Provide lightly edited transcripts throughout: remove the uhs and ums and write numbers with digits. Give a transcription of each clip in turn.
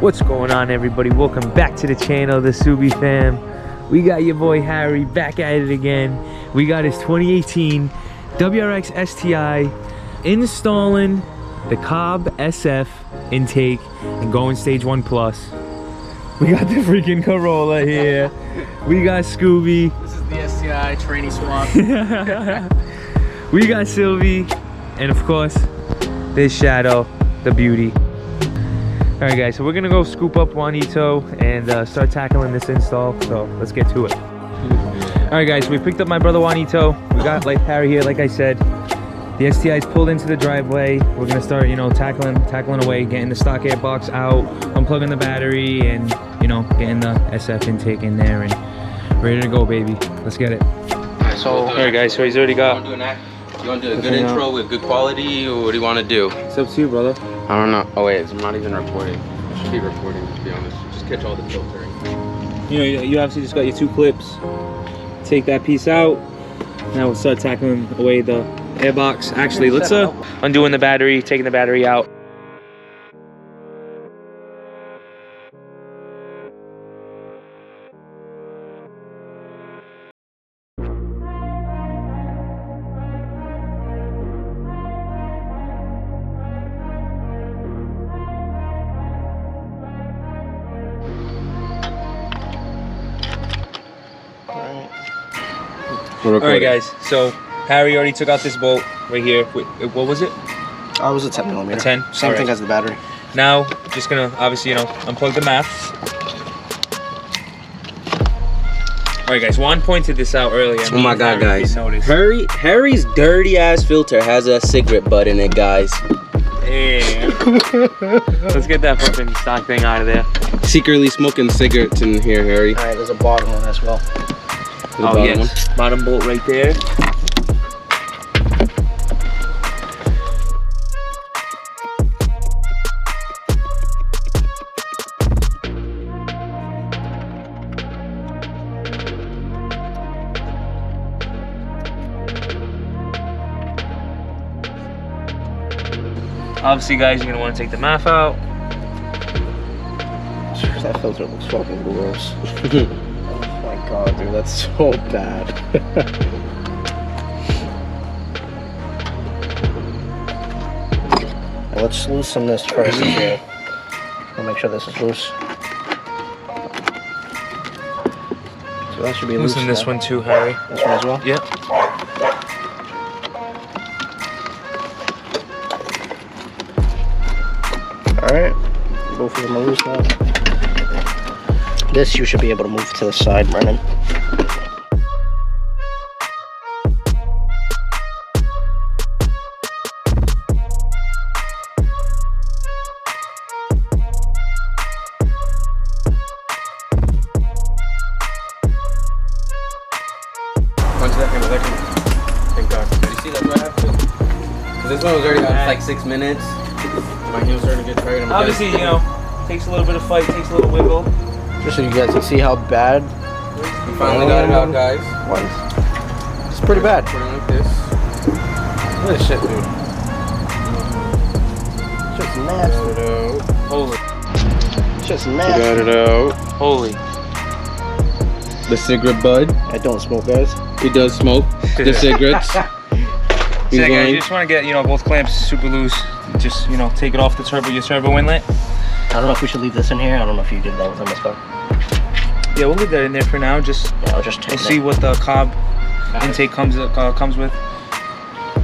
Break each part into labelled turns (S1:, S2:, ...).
S1: What's going on, everybody? Welcome back to the channel, the Subi fam. We got your boy Harry back at it again. We got his 2018 WRX STI, installing the Cobb SF intake and going stage 1 plus. We got the freaking Corolla here. We got Scooby.
S2: This is the STI tranny swap.
S1: We got Sylvie, and of course there's Shadow, the beauty. Alright guys, so we're gonna go scoop up Juanito and start tackling this install, so let's get to it. Alright guys, we picked up my brother Juanito. We got like Harry here, like I said. The STI's pulled into the driveway. We're gonna start, you know, tackling away, getting the stock airbox out, unplugging the battery, and, you know, getting the SF intake in there and ready to go, baby. Let's get it. Alright guys, so he's already got...
S3: You want to do a good intro with good quality, or what do you want to do?
S1: It's up to you, brother.
S3: I don't know. Oh wait, it's not even recording. It should be recording, to be honest. Just catch all the filtering.
S1: You know, you obviously just got your 2 clips. Take that piece out. Now we'll start tackling away the airbox. Actually, let's undoing the battery, taking the battery out. Alright guys, so Harry already took out this bolt right here. Wait, what was it?
S4: Oh, it was a 10mm.
S1: A 10?
S4: Same thing as the battery.
S1: Now, just gonna obviously, you know, unplug the maths. Alright guys, Juan pointed this out earlier.
S3: Oh my god, guys. Harry's dirty ass filter has a cigarette butt in it, guys.
S1: Damn. Let's get that fucking stock thing out of there.
S3: Secretly smoking cigarettes in here, Harry.
S4: Alright, there's a bottom one as well.
S1: Oh yes, bottom bolt right there. Obviously, guys, you're gonna want to take the math out.
S4: That filter looks fucking gross. God, dude, that's so bad. Well, let's loosen this first here. I'll make sure this is loose. So that should be loose.
S1: Loosen this one too, Harry.
S4: This one as well?
S1: Yep.
S4: Alright. Both of them are loose now. This you should be able to move to the side, Brennan.
S3: Thank God. Did you see that's what I have to? This one was already on like 6 minutes. My heel's starting to get tired.
S1: Obviously, you know, takes a little bit of fight, takes a little wiggle.
S4: Just so you guys can see how bad.
S3: We finally got it out, guys.
S4: It's pretty bad.
S3: Put it like this.
S4: Look at this shit, dude. It's just nasty.
S1: Holy.
S4: It's just nasty.
S3: Got it out.
S1: Holy.
S3: The cigarette bud.
S4: I don't smoke, guys.
S3: He does smoke the cigarettes.
S1: So yeah, guys, you just want to get, you know, both clamps super loose. Just, you know, take it off the turbo, your turbo inlet.
S4: I don't know if we should leave this in here. I don't know if you did that with MSR.
S1: Yeah, we'll leave that in there for now. Just
S4: I'll just
S1: we'll see what the Cobb intake comes with.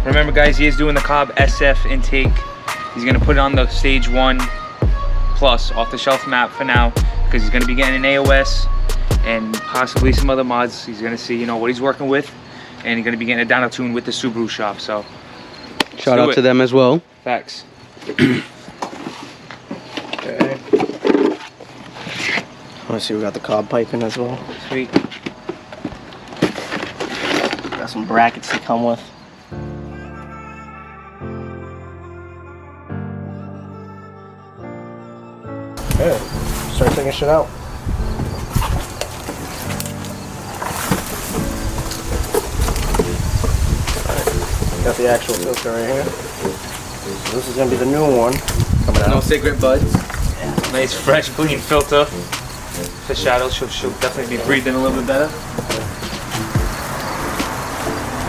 S1: Remember, guys, he is doing the Cobb SF intake. He's gonna put it on the stage 1 plus off-the-shelf map for now, because he's gonna be getting an AOS and possibly some other mods. He's gonna see, you know, what he's working with, and he's gonna be getting a down tune with the Subaru shop. So
S3: shout out to them as well.
S1: Facts.
S4: Okay. Let's see, we got the Cobb piping as well.
S1: Sweet.
S4: Got some brackets to come with. Okay, start taking shit out. Got the actual filter right here. So this is gonna be the new one coming out.
S3: No cigarette buds.
S1: Nice, fresh, clean filter. The shadow she'll definitely be breathing a little bit better.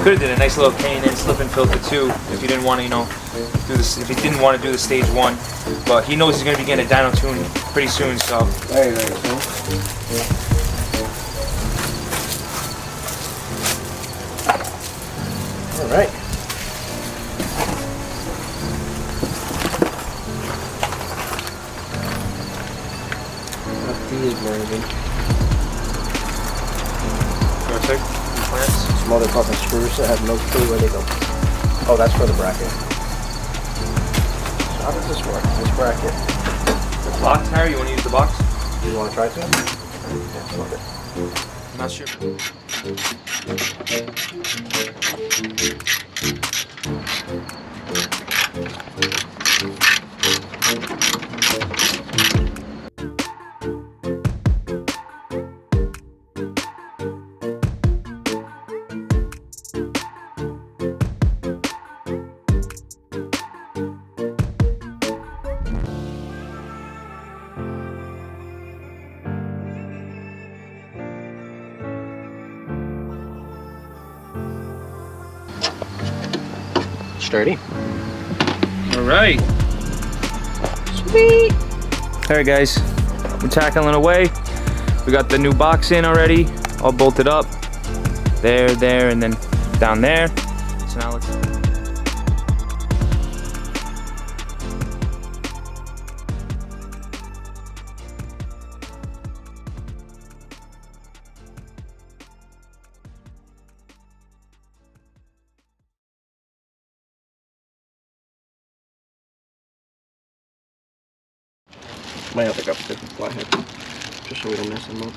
S1: Could have did a nice little K&N slip-in filter too, if you didn't want to, you know, do this. If he didn't want to do the stage 1, but he knows he's going to be getting a dyno tune pretty soon, so.
S4: Very cool. All right. These, baby.
S1: Perfect. Clamps.
S4: Some motherfucking screws that have no clue where they go. Oh, that's for the bracket. So how does this work? This bracket.
S1: The box, Harry, you want to use the box?
S4: You want to try to? Yeah, fuck it.
S1: I'm not sure.
S4: Sturdy.
S1: All right. Sweet. All right, guys, we're tackling away. We got the new box in already, all bolted up. There, and then down there. So now let's.
S4: Might have to go up the flathead, just so we don't mess them up.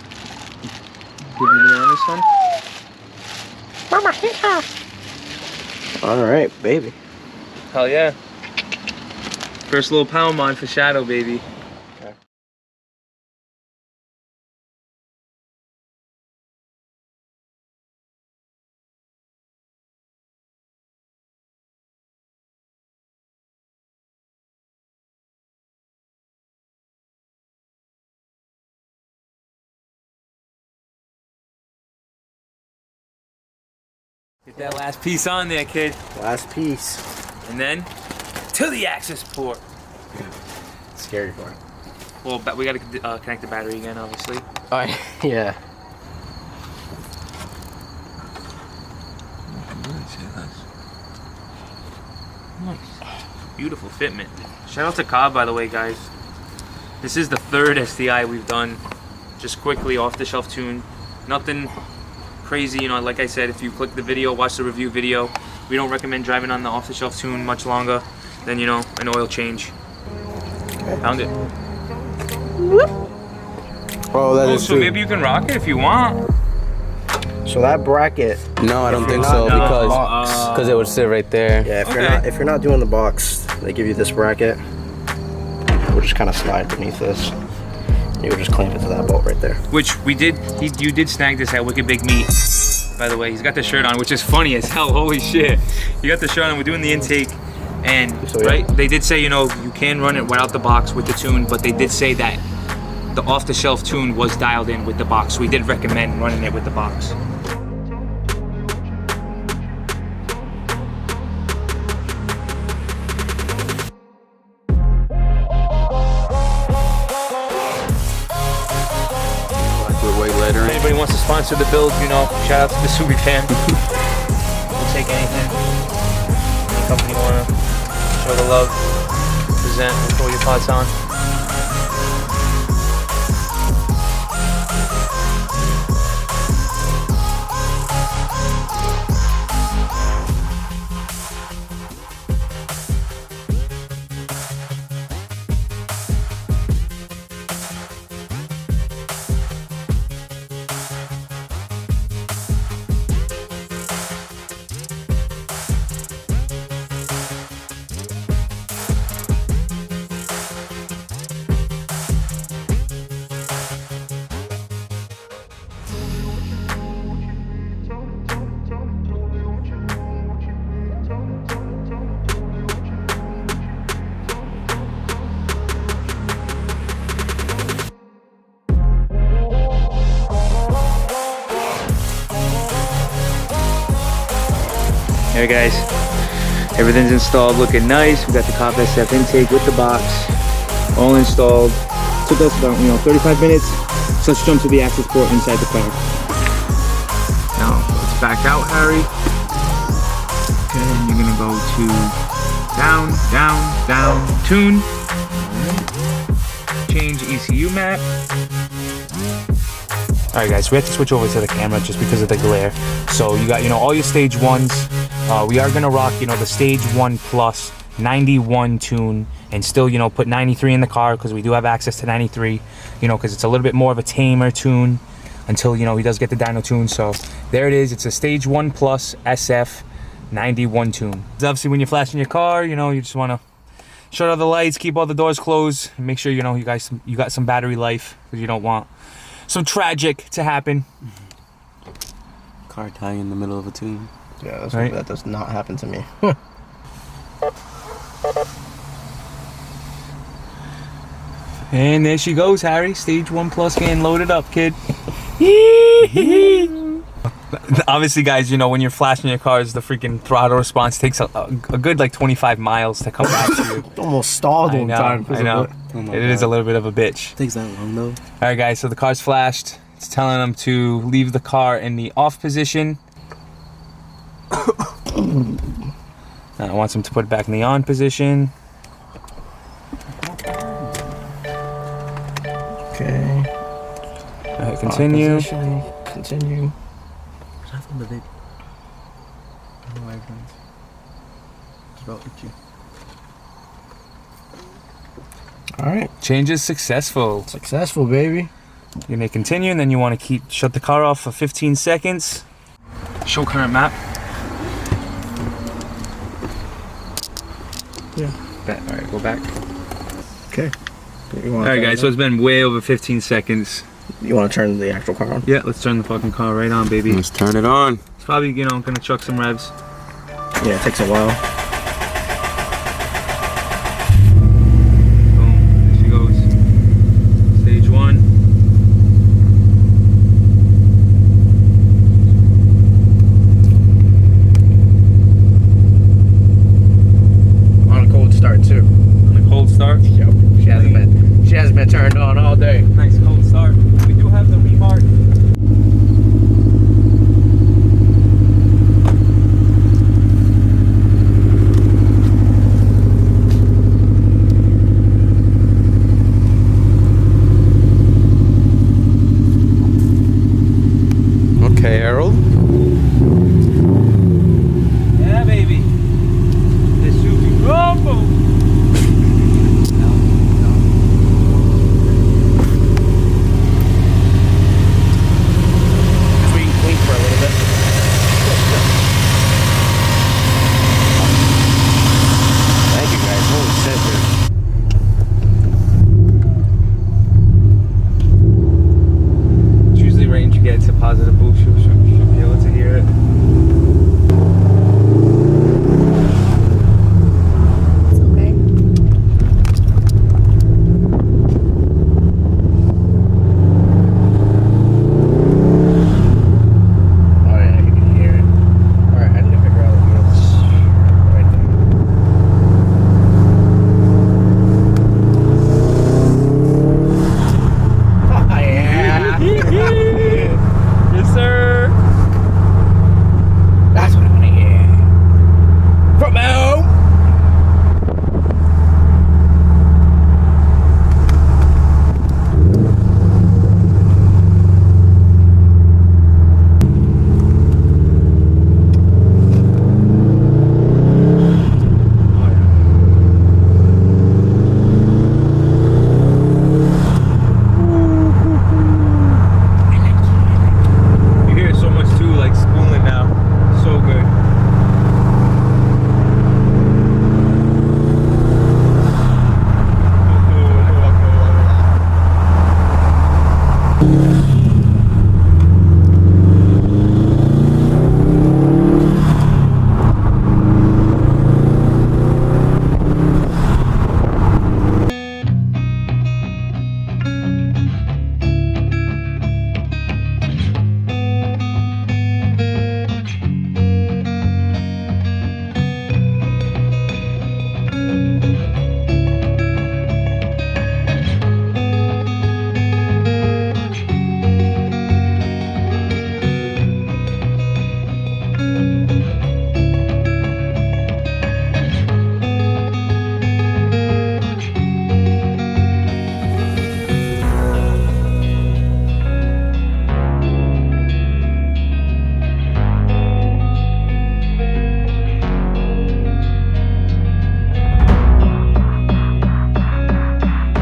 S1: Give me on this one.
S4: All right, baby.
S1: Hell yeah. First little power mod for Shadow, baby.
S4: Okay.
S1: Get that last piece on there, kid.
S4: Last piece.
S1: And then to the access port.
S4: Scary part.
S1: Well, we got to connect the battery again, obviously.
S4: Oh, yeah.
S1: Nice. Beautiful fitment. Shout out to Cobb, by the way, guys. This is the 3rd STI we've done. Just quickly, off-the-shelf tune. Nothing crazy, you know, like I said, if you click the video, watch the review video, we don't recommend driving on the off-the-shelf tune much longer than, you know, an oil change.
S4: Okay.
S1: Found it.
S4: Oh, that is
S1: So
S4: true.
S1: maybe you can rock it if you want.
S4: So that bracket.
S3: No, I don't think
S4: not
S3: so
S4: doing
S3: because it would sit right there.
S4: Yeah,
S1: Okay.
S4: if you're not doing the box, they give you this bracket. We'll just kind of slide beneath this. You would just clamp it to that bolt right there.
S1: Which we did. You did snag this at Wicked Big Meat. By the way, he's got the shirt on, which is funny as hell. Holy shit! You got the shirt on. We're doing the intake, and
S4: So, yeah.
S1: right, they did say, you know, you can run it without the box with the tune, but they did say that the off-the-shelf tune was dialed in with the box. So we did recommend running it with the box.
S3: We're way later.
S1: If anybody wants to sponsor the build, you know, shout out to the Subi fam. We'll take anything. Any company wanna show the love, present, throw your thoughts on. There, guys. Everything's installed, looking nice. We got the Cop SF intake with the box, all installed. Took us about 35 minutes. So let's jump to the access port inside the car. Now let's back out, Harry. Okay, and you're gonna go to down, down, down, tune. Change ECU map. All right, guys, we have to switch over to the camera just because of the glare. So you got, all your stage ones. We are gonna rock, the stage 1 plus 91 tune, and still, put 93 in the car because we do have access to 93. Because it's a little bit more of a tamer tune until he does get the dyno tune. So there it is. It's a stage 1 plus SF 91 tune. Obviously, when you're flashing your car, you just want to shut all the lights, keep all the doors closed, and make sure you got some battery life, because you don't want some tragic to happen.
S3: Car tie in the middle of a tune.
S4: Yeah,
S1: Right?
S4: that does not happen to me.
S1: And there she goes, Harry. Stage 1 plus getting loaded up, kid. Obviously, guys, when you're flashing your cars, the freaking throttle response takes a good 25 miles to come back to you.
S4: Almost stalled one time.
S1: I know. It is a little bit of a bitch.
S3: Takes that long though.
S1: All right, guys, so the car's flashed. It's telling them to leave the car in the off position. Now it wants them to put it back in the on position.
S4: Okay.
S1: All right, continue.
S4: Continue. All right.
S1: Change is successful.
S4: Successful, baby.
S1: You may continue, and then you want to shut the car off for 15 seconds. Show current map.
S4: Yeah.
S1: All right, go back.
S4: Okay.
S1: All right, guys, so it's been way over 15 seconds.
S4: You want to turn the actual car on?
S1: Yeah, let's turn the fucking car right on, baby.
S3: Let's turn it on.
S1: It's probably, gonna chuck some revs.
S4: Yeah, it takes a while.
S1: Boom, there she goes. Stage 1.
S4: On a cold start too.
S1: On a cold start.
S4: Yep. She hasn't been turned on all day.
S1: Nice